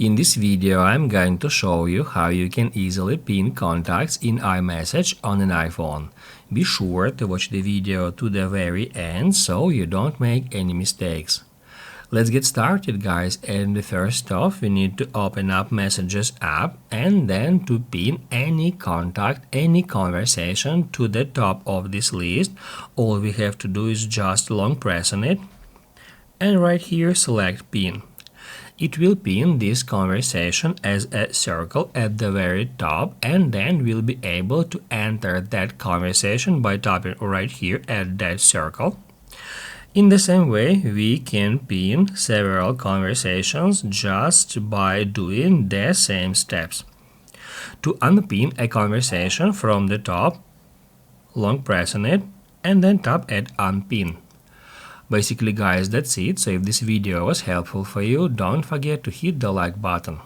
In this video, I'm going to show you how you can easily pin contacts in iMessage on an iPhone. Be sure to watch the video to the very end so you don't make any mistakes. Let's get started, guys, and first off we need to open up Messages app and then to pin any contact, any conversation to the top of this list. All we have to do is just long press on it and right here select pin. It will pin this conversation as a circle at the very top, and then we'll be able to enter that conversation by tapping right here at that circle. In the same way, we can pin several conversations just by doing the same steps. To unpin a conversation from the top, long press on it and then tap at unpin. Basically, guys, that's it. So if this video was helpful for you, don't forget to hit the like button.